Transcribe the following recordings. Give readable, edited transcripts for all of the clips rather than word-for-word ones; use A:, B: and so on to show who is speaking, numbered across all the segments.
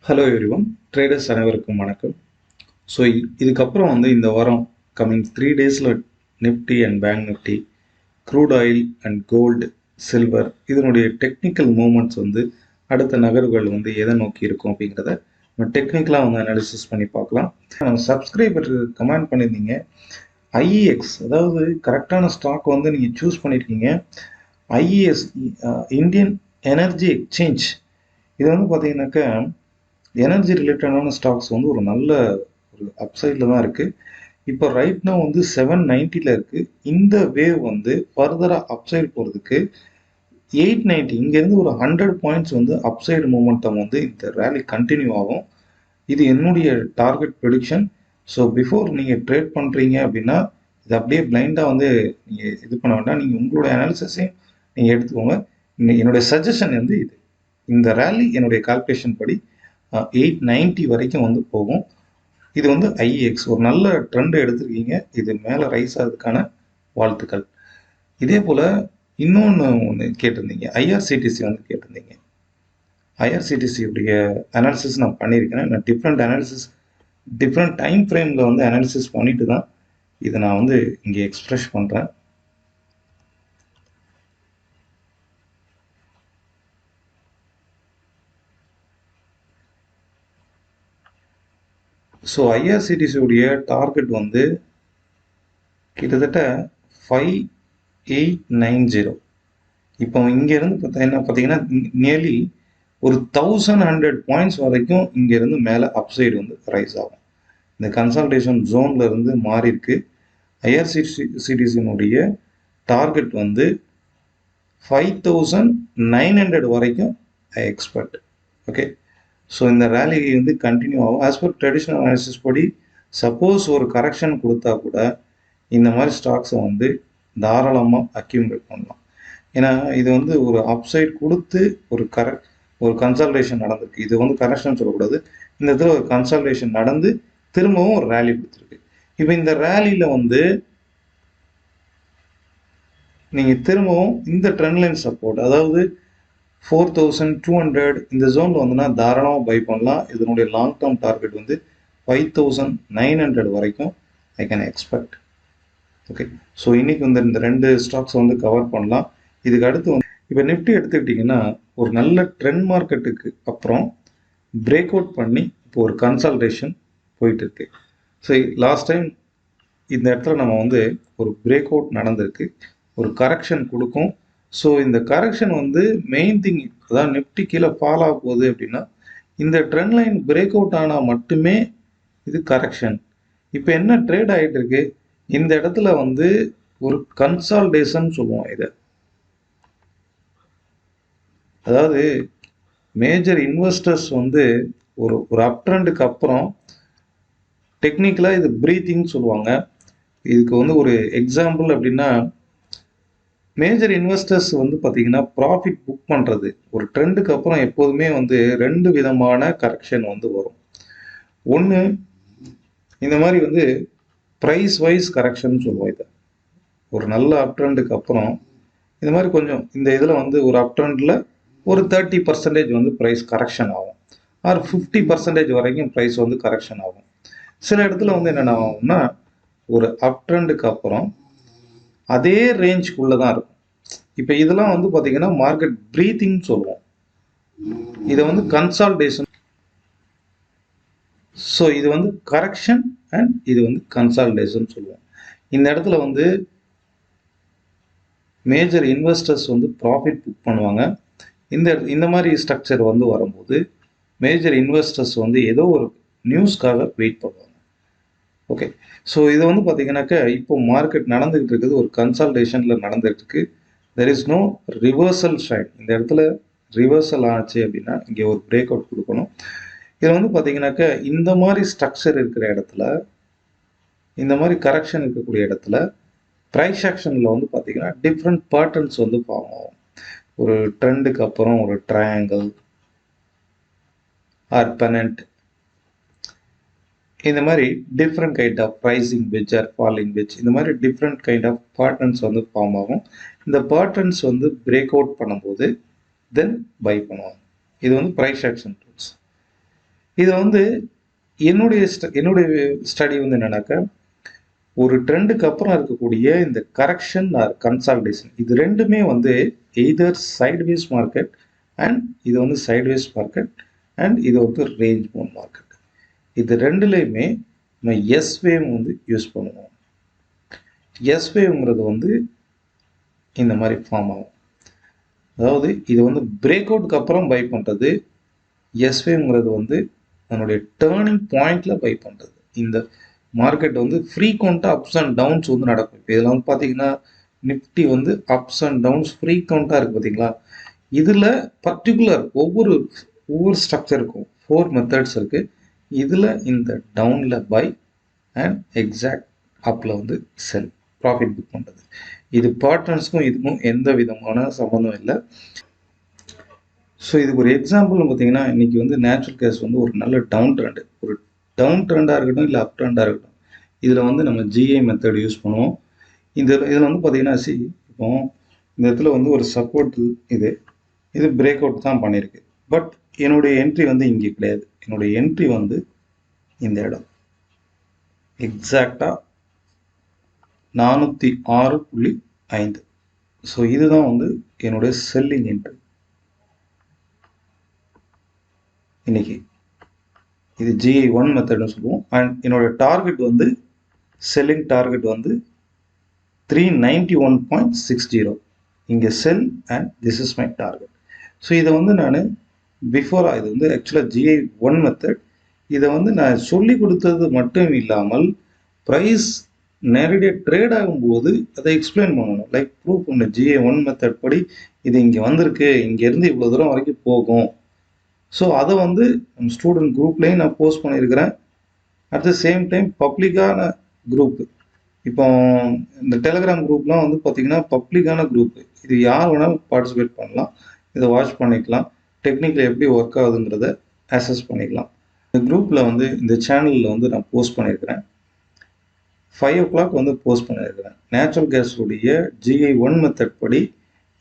A: Hello everyone, traders அனைவருக்கும் வணக்கம். So இதுக்கப்புறம் இந்த வாரம் கம்மிங் 3 டேஸில் Nifty and bank Nifty, crude oil and gold, silver இதனுடைய டெக்னிக்கல் மூமெண்ட்ஸ் அடுத்த நகர்வுகள் எதை நோக்கி இருக்கும் அப்படிங்கிறத நம்ம டெக்னிக்கலாக அனாலிசிஸ் பண்ணி பார்க்கலாம். சப்ஸ்கிரைபர் கமெண்ட் பண்ணியிருந்தீங்க, ஐஇஎக்ஸ் அதாவது கரெக்டான ஸ்டாக் நீங்கள் சூஸ் பண்ணியிருக்கீங்க. ஐஇஎஸ் இந்தியன் எனர்ஜி எக்ஸ்சேஞ்ச் இது பார்த்தீங்கன்னாக்கா எனர்ஜி ரிலேட்டடான ஸ்டாக்ஸ் ஒரு நல்ல ஒரு அப்சைடில் தான் இருக்குது. இப்போ ரைட் நோ 790 இருக்குது. இந்த வேவ் ஃபர்தராக அப்சைடு போகிறதுக்கு 890 இங்கேருந்து ஒரு 100 பாயிண்ட்ஸ் அப்சைடு மூமெண்டம் இந்த ரேலி கண்டினியூ ஆகும். இது என்னுடைய டார்கெட் ப்ரெடிக்ஷன். ஸோ பிஃபோர் நீங்கள் ட்ரேட் பண்ணுறீங்க அப்படின்னா இது அப்படியே பிளைண்டாக நீங்கள் இது பண்ண வேண்டாம். நீங்கள் உங்களுடைய அனாலிசிஸையும் நீங்கள் எடுத்துக்கோங்க. என்னுடைய சஜஷன் இது இந்த ரேலி என்னுடைய கால்குலேஷன் படி 890 வரைக்கும் போகும். இது ஐஇஎக்ஸ் ஒரு நல்ல ட்ரெண்ட் எடுத்திருக்கீங்க. இது மேலே ரைஸ் ஆகிறதுக்கான வாழ்த்துக்கள். இதே போல் இன்னொன்று ஒன்று கேட்டிருந்தீங்க, ஐஆர்சிடிசி கேட்டிருந்தீங்க. ஐஆர்சிடிசியுடைய அனாலிசிஸ் நான் பண்ணியிருக்கேன். நான் டிஃப்ரெண்ட் அனாலிசிஸ் டிஃப்ரெண்ட் டைம் ஃப்ரேமில் அனாலிசிஸ் பண்ணிட்டு தான் இதை நான் இங்கே எக்ஸ்பிரஸ் பண்ணுறேன். ஸோ ஐஆர்சிடிசியுடைய டார்கெட் கிட்டத்தட்ட 5890. இப்போ இங்கேருந்து பார்த்தீங்கன்னா நியர்லி ஒரு 1100 பாயிண்ட்ஸ் வரைக்கும் இங்கேருந்து மேலே அப்சைடு ரைஸ் ஆகும். இந்த கன்சல்டேஷன் ஜோனில் இருந்து மாறி இருக்கு. ஐஆர்சிடிசியினுடைய டார்கெட் 5900 வரைக்கும் ஐ எக்ஸ்பெக்ட். ஓகே, ஸோ இந்த ரேலி கண்டினியூ ஆகும். ஆஸ் பர் ட்ரெடிஷ்னல் அனாலிசிஸ் படி சப்போஸ் ஒரு கரெக்ஷன் கொடுத்தா கூட இந்த மாதிரி ஸ்டாக்ஸை தாராளமாக அக்யூமுலேட் பண்ணலாம். ஏன்னா இது ஒரு அப்சைட் கொடுத்து ஒரு கன்சல்டேஷன் நடந்திருக்கு. இது கரெக்ஷன் சொல்லக்கூடாது. இந்த இடத்துல ஒரு கன்சல்டேஷன் நடந்து திரும்பவும் ஒரு ரேலி கொடுத்துருக்கு. இப்போ இந்த ரேலியில் நீங்கள் திரும்பவும் இந்த ட்ரெண்ட் லைன் சப்போர்ட், அதாவது 4200 இந்த ஜோனில் தாராளமாக பை பண்ணலாம். இதனுடைய லாங் டேர்ம் டார்கெட் 5900 வரைக்கும் I can expect. Okay, so இன்னைக்கு இந்த ரெண்டு ஸ்டாக்ஸ் கவர் பண்ணலாம். இதுக்கு அடுத்து இப்போ நிஃப்டி எடுத்துக்கிட்டிங்கன்னா ஒரு நல்ல ட்ரெண்ட் மார்க்கெட்டுக்கு அப்புறம் பிரேக் அவுட் பண்ணி இப்போ ஒரு கன்சல்டேஷன் போயிட்டு இருக்கு. ஸோ லாஸ்ட் டைம் இந்த இடத்துல நம்ம ஒரு பிரேக் அவுட் நடந்திருக்கு, ஒரு கரெக்ஷன் கொடுக்கும். ஸோ இந்த கரெக்ஷன் மெயின் திங், அதாவது நிஃப்டி கீழே ஃபால் ஆக போகுது அப்படின்னா இந்த ட்ரெண்ட் லைன் பிரேக் அவுட் ஆனால் மட்டுமே இது கரெக்ஷன். இப்போ என்ன ட்ரேட் ஆகிட்டு இருக்கு, இந்த இடத்துல ஒரு கன்சால்டேஷன் சொல்லுவோம் இதை. அதாவது மேஜர் இன்வெஸ்டர்ஸ் ஒரு அப் ட்ரெண்டுக்கு அப்புறம் டெக்னிக்கலாக இது ப்ரீத்திங் சொல்லுவாங்க. இதுக்கு ஒரு எக்ஸாம்பிள் அப்படின்னா மேஜர் இன்வெஸ்டர்ஸ் பார்த்தீங்கன்னா ப்ராஃபிட் புக் பண்ணுறது ஒரு ட்ரெண்டுக்கு அப்புறம் எப்போதுமே ரெண்டு விதமான கரெக்ஷன் வரும். ஒன்று இந்த மாதிரி ப்ரைஸ் வைஸ் கரெக்ஷன் சொல்லுவோம். இதை ஒரு நல்ல அப் ட்ரெண்டுக்கு அப்புறம் இந்த மாதிரி கொஞ்சம் இந்த இதில் ஒரு அப் ட்ரெண்டில் ஒரு 30% ப்ரைஸ் கரெக்ஷன் ஆகும், ஆர் 50% வரைக்கும் ப்ரைஸ் கரெக்ஷன் ஆகும். சில இடத்துல என்னென்ன ஆகும்னா ஒரு அப் ட்ரெண்டுக்கு அப்புறம் அதே ரேஞ்சுக்குள்ளே தான் இருக்கும். இப்போ இதெல்லாம் பார்த்தீங்கன்னா மார்க்கெட் ப்ரீத்திங் சொல்லுவோம். இதை கன்சால்டேஷன். ஸோ இது கரெக்ஷன் அண்ட் இது கன்சால்டேஷன் சொல்லுவோம். இந்த இடத்துல மேஜர் இன்வெஸ்டர்ஸ் ப்ராஃபிட் புக் பண்ணுவாங்க. இந்த மாதிரி ஸ்ட்ரக்சர் வரும்போது மேஜர் இன்வெஸ்டர்ஸ் ஏதோ ஒரு நியூஸ்க்காக வெயிட் பண்ணுவாங்க. ஓகே, ஸோ இது பார்த்தீங்கன்னாக்கா இப்போ மார்க்கெட் நடந்துகிட்டு இருக்குது, ஒரு கன்சல்டேஷனில் நடந்துகிட்டு இருக்கு. There is no reversal sign. இந்த இடத்துல ரிவர்சல் ஆச்சு அப்படின்னா இங்கே ஒரு பிரேக் அவுட் கொடுக்கணும். இதில் பார்த்தீங்கன்னாக்கா இந்த மாதிரி ஸ்ட்ரக்சர் இருக்கிற இடத்துல, இந்த மாதிரி கரெக்ஷன் இருக்கக்கூடிய இடத்துல ப்ரைஸ் ஆக்ஷனில் பார்த்தீங்கன்னா டிஃப்ரெண்ட் பேட்டர்ன்ஸ் ஃபார்ம் ஆகும். ஒரு ட்ரெண்டுக்கு அப்புறம் ஒரு ட்ரையாங்கிள் ஆர் பெனண்ட், இந்த மாதிரி different kind of rising wedge or falling wedge, இந்த மாதிரி different kind of patterns form ஆகும். இந்த பேட்டர்ன்ஸ் பிரேக் அவுட் பண்ணும்போது தென் பை பண்ணுவாங்க. இது ப்ரைஸ் ஆக்ஷன் டூல்ஸ். இது வந்து என்னுடைய ஸ்டடி வந்து என்னன்னாக்கா, ஒரு ட்ரெண்டுக்கு அப்புறம் இருக்கக்கூடிய இந்த கரெக்ஷன் ஆர் கன்சாலிடேஷன் இது ரெண்டுமே வந்து எய்தர் சைட்வேஸ் மார்க்கெட் அண்ட் இது வந்து சைட்வேஸ் மார்க்கெட் அண்ட் இது வந்து ரேஞ்ச் பவுண்ட் மார்க்கெட். இது ரெண்டுலேயுமே நம்ம எஸ் வேவ் வந்து யூஸ் பண்ணுவோம். எஸ் வேவ்ங்கிறது வந்து இந்த மாதிரி ஃபார்ம் ஆகும். அதாவது இது வந்து பிரேக் அவுட்க்கு அப்புறம் பை பண்ணுறது. எஸ் வேவ்ங்கிறது வந்து அதனுடைய டேர்னிங் பாயிண்ட்ல பை பண்ணுறது. இந்த மார்க்கெட் வந்து ஃப்ரீக்வெண்ட்டாக அப்ஸ் அண்ட் டவுன்ஸ் வந்து நடக்கும். இப்போ இதில் வந்து பார்த்தீங்கன்னா நிஃப்டி வந்து அப்ஸ் அண்ட் டவுன்ஸ் ஃப்ரீக்வெண்ட்டாக இருக்குது பார்த்தீங்களா. இதில் பர்டிகுலர் ஒவ்வொரு ஸ்ட்ரக்சருக்கும் 4 மெத்தட்ஸ் இருக்குது. இதில் இந்த டவுனில் பை அண்ட் எக்ஸாக்ட் அப்பில் வந்து செல் ப்ராஃபிட் புக் பண்ணுறது. இது பேட்டர்ன்ஸ்க்கும் இதுக்கும் எந்த விதமான சம்மந்தம் இல்லை. ஸோ இதுக்கு ஒரு எக்ஸாம்பிள் பார்த்தீங்கன்னா இன்றைக்கி வந்து நேச்சுரல் கேஸ் வந்து ஒரு நல்ல டவுன் ட்ரெண்டு, ஒரு டவுன் ட்ரெண்டாக இருக்கட்டும் இல்லை அப் ட்ரெண்டாக இருக்கட்டும், இதில் வந்து நம்ம ஜிஐ மெத்தட் யூஸ் பண்ணுவோம். இதில் வந்து பார்த்தீங்கன்னா இப்போ இந்த இடத்துல வந்து ஒரு சப்போர்ட் இது பிரேக் அவுட் தான் பண்ணியிருக்கு. பட் என்னுடைய என்ட்ரி வந்து இங்கே கிடையாது. என்னுடைய என்ட்ரி வந்து இந்த இடம் எக்ஸாக்டாக 406.5. ஸோ இதுதான் வந்து என்னுடைய செல்லிங் என்ட்ரி இன்னைக்கு. இது GI1 மெத்தட்னு சொல்லுவோம். அண்ட் என்னோட டார்கெட் வந்து செல்லிங் டார்கெட் வந்து 391.60. இங்கே sell and this is my target. So இதை வந்து நான் பிஃபோராக இது வந்து ஆக்சுவலாக GI1 மெத்தட். இதை வந்து நான் சொல்லி கொடுத்தது மட்டும் இல்லாமல் ப்ரைஸ் நேரடியாக ட்ரேட் ஆகும்போது அதை எக்ஸ்பிளைன் பண்ணணும். லைக் ப்ரூஃப் பண்ண GI1 மெத்தட் படி இது இங்கே வந்திருக்கு, இங்கேருந்து இவ்வளோ தூரம் வரைக்கும் போகும். ஸோ அதை வந்து நம்ம ஸ்டூடெண்ட் குரூப்லேயும் நான் போஸ்ட் பண்ணியிருக்கிறேன். அட் த சேம் டைம் பப்ளிக்கான குரூப், இப்போ இந்த டெலிகிராம் குரூப்லாம் வந்து பார்த்திங்கன்னா பப்ளிக்கான குரூப்பு. இது யார் வேணாலும் பார்ட்டிசிபேட் பண்ணலாம், இதை வாட்ச் பண்ணிக்கலாம், டெக்னிக்கில் எப்படி ஒர்க் ஆகுதுங்கிறத அசஸ் பண்ணிக்கலாம். இந்த குரூப்பில் வந்து இந்த சேனலில் வந்து நான் போஸ்ட் பண்ணியிருக்கிறேன். 5 o'clock வந்து போஸ்ட் பண்ணியிருக்கிறேன். நேச்சுரல் கேஸுடைய GI1 மெத்தட் படி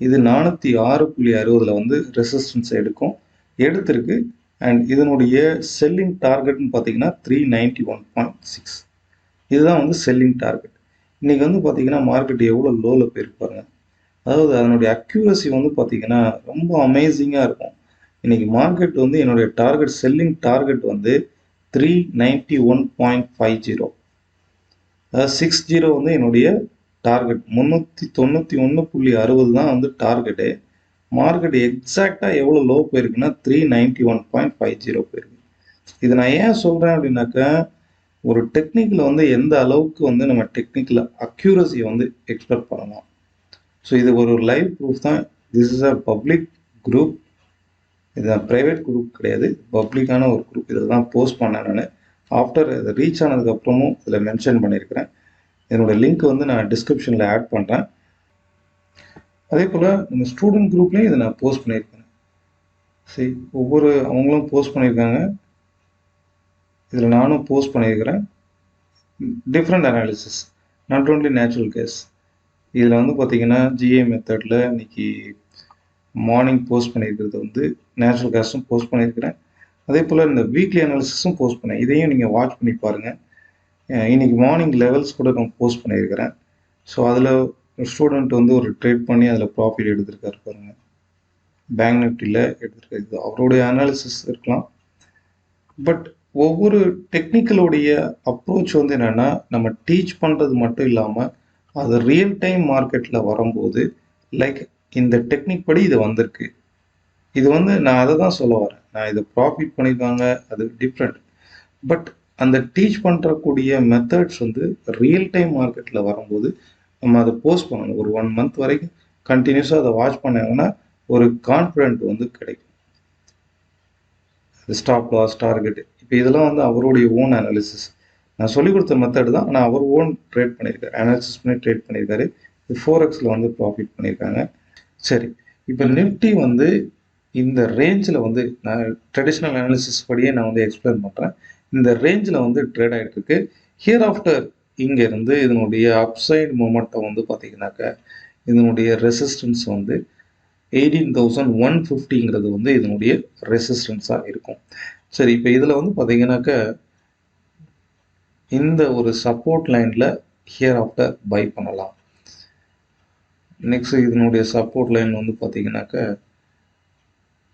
A: இது 406.60 வந்து ரெசிஸ்டன்ஸ் எடுத்திருக்கு. அண்ட் இதனுடைய செல்லிங் டார்கெட்னு பார்த்தீங்கன்னா 391.6. இதுதான் வந்து செல்லிங் டார்கெட். இன்றைக்கி வந்து பார்த்தீங்கன்னா மார்க்கெட் எவ்வளோ லோவில் போயிருப்பாங்க. அதாவது அதனுடைய அக்யூரசி வந்து பார்த்தீங்கன்னா ரொம்ப அமேசிங்காக இருக்கும். இன்றைக்கி மார்க்கெட் வந்து என்னுடைய டார்கெட் செல்லிங் டார்கெட் வந்து 391.50. அதாவது 60 வந்து என்னுடைய டார்கெட். 391.60 தான் வந்து டார்கெட்டு. மார்க்கெட் எக்ஸாக்டாக எவ்வளோ லோ போயிருக்குன்னா 391.50 போயிருக்கு. இது நான் ஏன் சொல்கிறேன் அப்படின்னாக்கா, ஒரு டெக்னிக்கில் வந்து எந்த அளவுக்கு வந்து நம்ம டெக்னிக்கில் அக்யூரஸியை வந்து எக்ஸ்பெக்ட் பண்ணலாம். ஸோ இது ஒரு லைவ் ப்ரூஃப் தான். This is a public group. இது ப்ரைவேட் குரூப் கிடையாது, பப்ளிக்கான ஒரு குரூப். இதில் தான் போஸ்ட் பண்ணேன் நான். ஆஃப்டர் இது ரீச் ஆனதுக்கப்புறமும் இதில் மென்ஷன் பண்ணியிருக்கிறேன். என்னோடய லிங்க் வந்து நான் டிஸ்கிரிப்ஷனில் ஆட் பண்ணுறேன். அதே போல் நம்ம ஸ்டூடெண்ட் குரூப்லேயும் இதை நான் போஸ்ட் பண்ணியிருக்கேன். சரி, அவங்களும் போஸ்ட் பண்ணியிருக்காங்க, இதில் நானும் போஸ்ட் பண்ணியிருக்கிறேன். Different analysis, not only natural gas. இதில் வந்து பார்த்திங்கன்னா GI மெத்தடில் இன்றைக்கி மார்னிங் போஸ்ட் பண்ணியிருக்கிறது வந்து நேச்சுரல் கேஸும் போஸ்ட் பண்ணியிருக்கிறேன். அதே போல் இந்த வீக்லி அனாலிசிஸும் போஸ்ட் பண்ணேன். இதையும் நீங்கள் வாட்ச் பண்ணி பாருங்கள். இன்றைக்கி மார்னிங் லெவல்ஸ் கூட நான் போஸ்ட் பண்ணியிருக்கிறேன். ஸோ அதில் ஸ்டூடெண்ட் வந்து ஒரு ட்ரேட் பண்ணி அதில் ப்ராஃபிட் எடுத்திருக்காரு பாருங்கள். பேங்க் நிஃப்டியில் எடுத்திருக்காரு. இது அவருடைய அனாலிசிஸ் இருக்கலாம். பட் ஒவ்வொரு டெக்னிக்கலுடைய அப்ரோச் வந்து என்னென்னா, நம்ம டீச் பண்ணுறது மட்டும் இல்லாமல் அது ரியல் டைம் மார்க்கெட்டில் வரும்போது லைக் இந்த டெக்னிக் படி இது வந்திருக்கு. இது வந்து நான் அதை தான் சொல்ல வரேன். நான் இதை ப்ராஃபிட் பண்ணியிருக்காங்க, அது டிஃப்ரெண்ட். பட் அந்த டீச் பண்ணுறக்கூடிய மெத்தட்ஸ் வந்து ரியல் டைம் மார்க்கெட்டில் வரும்போது நம்ம அதை போஸ்ட் பண்ணணும். ஒரு 1 month வரைக்கும் கண்டினியூஸாக அதை வாட்ச் பண்ணாங்கன்னா ஒரு கான்ஃபிடென்ட் வந்து கிடைக்கும். ஸ்டாப் லாஸ், டார்கெட், இப்போ இதெல்லாம் வந்து அவருடைய ஓன் அனாலிசிஸ். நான் சொல்லிக் கொடுத்த மெத்தட் தான், ஆனால் அவர் ஓன் ட்ரேட் பண்ணியிருக்காரு, அனாலிசிஸ் பண்ணி ட்ரேட் பண்ணியிருக்காரு. இது 4Xல வந்து ப்ராஃபிட் பண்ணியிருக்காங்க. சரி, இப்போ நிஃப்டி வந்து இந்த ரேஞ்சில் வந்து நான் ட்ரெடிஷ்னல் அனாலிசிஸ் படியே நான் வந்து எக்ஸ்பிளைன் பண்ணுறேன். இந்த ரேஞ்சில் வந்து ட்ரேட் ஆகிட்டு இருக்கு. ஹியர் ஆஃப்டர் இங்கேருந்து இதனுடைய அப்சைடு மூமெண்ட்டை வந்து பார்த்தீங்கன்னாக்கா இதனுடைய ரெசிஸ்டன்ஸ் வந்து 18,150ங்கிறது வந்து இதனுடைய ரெசிஸ்டன்ஸாக இருக்கும். சரி, இப்போ இதில் வந்து பார்த்தீங்கன்னாக்க இந்த ஒரு சப்போர்ட் லைனில் ஹியர் ஆஃப்டர் பை பண்ணலாம். நெக்ஸ்ட் இதனுடைய சப்போர்ட் லைன் வந்து பார்த்தீங்கன்னாக்க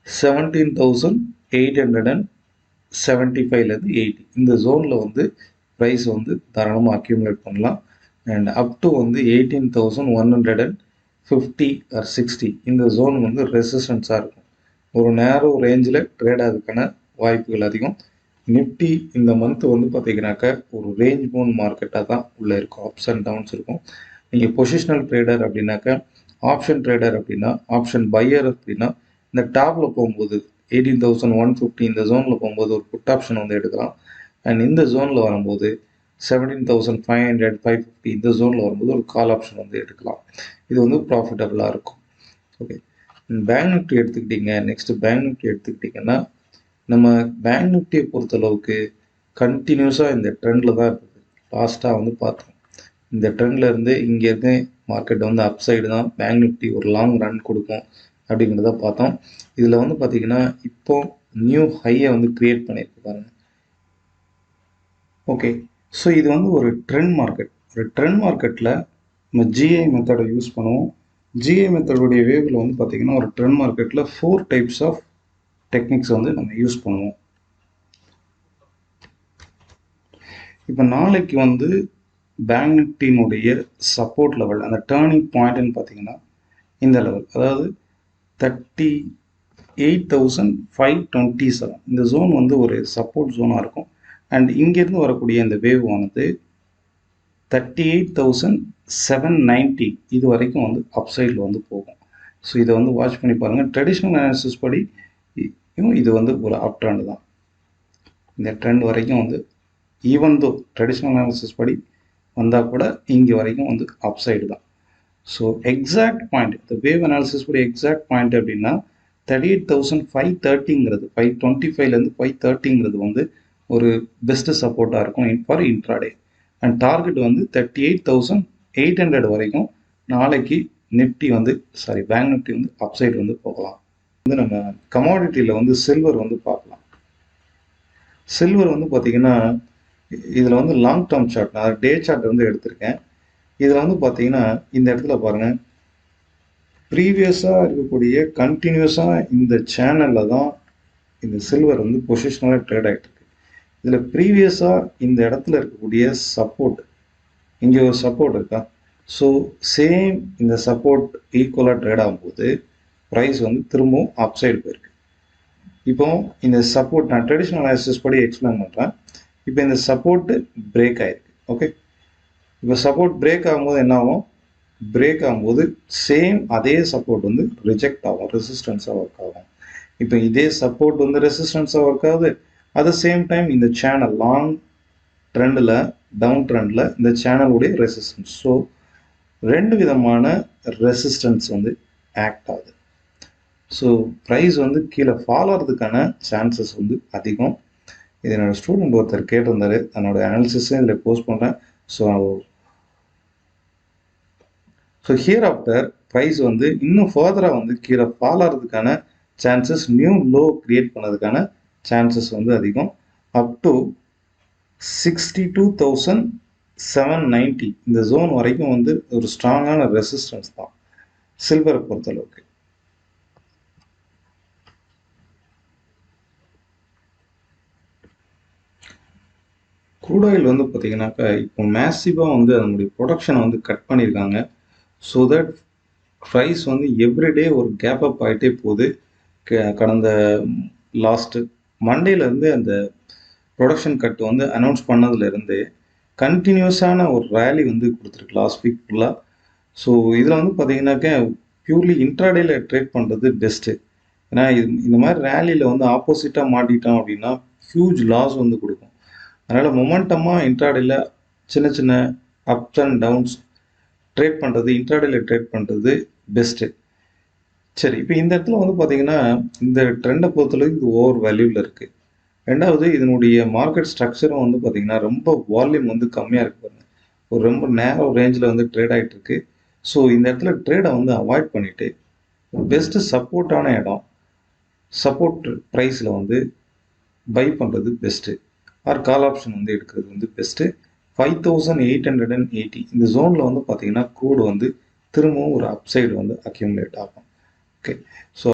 A: 17,875லேருந்து 80 இந்த ஜோனில் வந்து ப்ரைஸ் வந்து தாராளமாக அக்யூமுலேட் பண்ணலாம். அண்ட் அப் டு வந்து 18,150 ஆர் 60 இந்த ஜோன் வந்து ரெசிஸ்டன்ஸாக இருக்கும். ஒரு நேரோ ரேஞ்சில் ட்ரேட் ஆகிறதுக்கான வாய்ப்புகள் அதிகம். நிஃப்டி இந்த மந்த் வந்து பார்த்தீங்கன்னாக்க ஒரு ரேஞ்ச் பவுண்ட் மார்க்கெட்டாக தான் உள்ளே இருக்கும். அப்ஸ் அண்ட் டவுன்ஸ் இருக்கும். நீங்கள் பொசிஷனல் ட்ரேடர் அப்படின்னாக்க, ஆப்ஷன் ட்ரேடர் அப்படின்னா, ஆப்ஷன் பையர் அப்படின்னா இந்த டாப்பில் போகும்போது 18,150 இந்த ஜோனில் போகும்போது ஒரு புட் ஆப்ஷன் வந்து எடுக்கலாம். அண்ட் இந்த ஜோனில் வரும்போது 17,500 550 இந்த ஜோனில் வரும்போது ஒரு கால் ஆப்ஷன் வந்து எடுக்கலாம். இது வந்து ப்ராஃபிட்டபுளாக இருக்கும். ஓகே, பேங்க் நிஃப்டி எடுத்துக்கிட்டிங்க. நெக்ஸ்ட் பேங்க் நிஃப்டி எடுத்துக்கிட்டிங்கன்னா நம்ம பேங்க் நிஃப்டியை பொறுத்தளவுக்கு கண்டினியூஸாக இந்த ட்ரெண்டில் தான் இருக்குது. லாஸ்ட்டாக வந்து பார்த்தோம், இந்த ட்ரெண்டில் இருந்து இங்கேருந்து மார்க்கெட் வந்து அப் சைடு தான் பேங்க் நிஃப்டி ஒரு லாங் ரன் கொடுக்கும் அப்படிங்கிறத பார்த்தோம். இதில் வந்து பார்த்தீங்கன்னா இப்போ நியூ ஹையை வந்து கிரியேட் பண்ணியிருக்கு பாருங்க. ஓகே, ஸோ இது வந்து ஒரு ட்ரெண்ட் மார்க்கெட். ஒரு ட்ரெண்ட் மார்க்கெட்டில் நம்ம ஜிஐ மெத்தடை யூஸ் பண்ணுவோம். ஜிஐ மெத்தடுடைய வேவில் வந்து பார்த்தீங்கன்னா ஒரு ட்ரெண்ட் மார்க்கெட்டில் 4 டைப்ஸ் ஆஃப் டெக்னிக்ஸ் வந்து நம்ம யூஸ் பண்ணுவோம். இப்போ நாளைக்கு வந்து பேங்க் நிஃப்டியினுடைய சப்போர்ட் லெவல், அந்த டேர்னிங் பாயிண்ட்னு பார்த்தீங்கன்னா இந்த லெவல், அதாவது 38,527 இந்த ஜோன் வந்து ஒரு சப்போர்ட் ஜோனாக இருக்கும். அண்ட் இங்கேருந்து வரக்கூடிய இந்த வேவ் ஆனது 38,790 இது வரைக்கும் வந்து அப்சைடில் வந்து போகும். ஸோ இதை வந்து வாட்ச் பண்ணி பாருங்கள். ட்ரெடிஷ்னல் அனாலிசிஸ் படி இது வந்து ஒரு அப் ட்ரெண்ட் தான். இந்த ட்ரெண்ட் வரைக்கும் வந்து ஈவன் தோ ட்ரெடிஷ்னல் அனாலிசிஸ் படி வந்தால் கூட இங்கே வரைக்கும் வந்து அப் சைடு தான். ஸோ எக்ஸாக்ட் பாயிண்ட், இந்த வேவ் அனாலிசிஸ் படி எக்ஸாக்ட் பாயிண்ட் அப்படின்னா 38,530ங்கிறது 525லேருந்து 530ங்கிறது வந்து ஒரு பெஸ்ட் சப்போர்ட்டாக இருக்கும் ஃபார் இன்ட்ராடே. அண்ட் டார்கெட் வந்து 38,800 வரைக்கும் நாளைக்கு நிஃப்டி வந்து பேங்க் நிஃப்டி வந்து அப்சைடு வந்து போகலாம். வந்து நம்ம கமாடிட்டியில் வந்து சில்வர் வந்து பார்க்கலாம். சில்வர் வந்து பார்த்தீங்கன்னா இதில் வந்து லாங் டேர்ம் சார்ட், நான் டே சார்ட் வந்து எடுத்திருக்கேன். இதில் வந்து பார்த்தீங்கன்னா இந்த இடத்துல பாருங்கள், ப்ரீவியஸாக இருக்கக்கூடிய கண்டினியூஸாக இந்த சேனலில் தான் இந்த சில்வர் வந்து பொசிஷனலாக ட்ரேட் ஆகிட்டு இருக்கு. இதில் ப்ரீவியஸாக இந்த இடத்துல இருக்கக்கூடிய சப்போர்ட், இங்கே ஒரு சப்போர்ட் இருக்கா, ஸோ சேம் இந்த சப்போர்ட் ஈக்குவலாக ட்ரேட் ஆகும்போது ப்ரைஸ் வந்து திரும்பவும் அப் சைடு போயிருக்கு. இப்போ இந்த சப்போர்ட் நான் ட்ரெடிஷ்னல் அனாலிசிஸ் படி எக்ஸ்பிளைன் பண்ணுறேன். இப்போ இந்த சப்போர்ட்டு பிரேக் ஆகிருக்கு. ஓகே, இப்போ சப்போர்ட் பிரேக் ஆகும்போது என்ன ஆகும், பிரேக் ஆகும்போது சேம் அதே சப்போர்ட் வந்து ரிஜெக்ட் ஆகும், ரெசிஸ்டன்ஸாக ஒர்க் ஆகும். இப்போ இதே சப்போர்ட் வந்து ரெசிஸ்டன்ஸாக ஒர்க் ஆகுது. அட் த சேம் டைம் இந்த சேனல் லாங் ட்ரெண்டில், டவுன் ட்ரெண்டில் இந்த சேனலுடைய ரெசிஸ்டன்ஸ், ஸோ 2 விதமான ரெசிஸ்டன்ஸ் வந்து ஆக்ட் ஆகுது. ஸோ ப்ரைஸ் வந்து கீழே ஃபால் ஆகிறதுக்கான சான்சஸ் வந்து அதிகம். இது என்னோட ஸ்டூடெண்ட் ஒருத்தர் கேட்டிருந்தாரு, தன்னோட அனாலிசிஸும் இதில் போஸ்ட் பண்ணுறேன். ஸோ ஹியர் ஆஃப்டர் ப்ரைஸ் வந்து இன்னும் ஃபர்தராக வந்து கீழே ஃபால் ஆகிறதுக்கான சான்சஸ், நியூ லோ கிரியேட் பண்ணதுக்கான சான்சஸ் வந்து அதிகம். அப் டு 62,790 இந்த ஜோன் வரைக்கும் வந்து ஒரு ஸ்ட்ராங்கான ரெசிஸ்டன்ஸ் தான் சில்வரை பொறுத்தளவுக்கு. க்ரூட் ஆயில் வந்து பார்த்தீங்கன்னாக்கா இப்போ மேசிவாக வந்து அதனுடைய ப்ரொடக்ஷனை வந்து கட் பண்ணியிருக்காங்க. ஸோ தட் ப்ரைஸ் வந்து எவ்ரிடே ஒரு கேப் அப் ஆகிட்டே போகுது. கடந்த லாஸ்ட்டு மண்டேலேருந்து அந்த ப்ரொடக்ஷன் கட் வந்து அனௌன்ஸ் பண்ணதுலேருந்து கண்டினியூஸான ஒரு ரேலி வந்து கொடுத்துருக்கு லாஸ்ட் வீக் ஃபுல்லாக. ஸோ இதில் வந்து பார்த்தீங்கன்னாக்கா பியூர்லி இன்ட்ராடேயில் ட்ரேட் பண்ணுறது பெஸ்ட்டு. ஏன்னா இந்த மாதிரி ரேலியில் வந்து ஆப்போசிட்டாக மாட்டிட்டோம் அப்படின்னா ஹியூஜ் லாஸ் வந்து கொடுக்கும். அதனால் மொமெண்டமாக இன்ட்ராடேயில் சின்ன சின்ன அப்ஸ் அண்ட் டவுன்ஸ் ட்ரேட் பண்ணுறது, இன்ட்ராடேயில் ட்ரேட் பண்ணுறது பெஸ்ட்டு. சரி, இப்போ இந்த இடத்துல வந்து பார்த்தீங்கன்னா இந்த ட்ரெண்டை பொறுத்தளவுக்கு இது ஓவர் வேல்யூவில் இருக்குது. ரெண்டாவது இதனுடைய மார்க்கெட் ஸ்ட்ரக்சரும் வந்து பார்த்தீங்கன்னா ரொம்ப வால்யூம் வந்து கம்மியாக இருக்குது பாருங்க. ஒரு ரொம்ப நேரோ ரேஞ்சில் வந்து ட்ரேட் ஆகிட்டு இருக்கு. ஸோ இந்த இடத்துல ட்ரேடை வந்து அவாய்ட் பண்ணிவிட்டு பெஸ்ட்டு சப்போர்ட்டான இடம், சப்போர்ட் ப்ரைஸில் வந்து பை பண்ணுறது பெஸ்ட்டு, ஆர் கால் ஆப்ஷன் வந்து எடுக்கிறது வந்து பெஸ்ட்டு. 5880 இந்த ஜோனில் வந்து பார்த்தீங்கன்னா க்ரூடு வந்து திரும்பவும் ஒரு அப்சைடு வந்து அக்யூமுலேட் ஆகும். Okay, so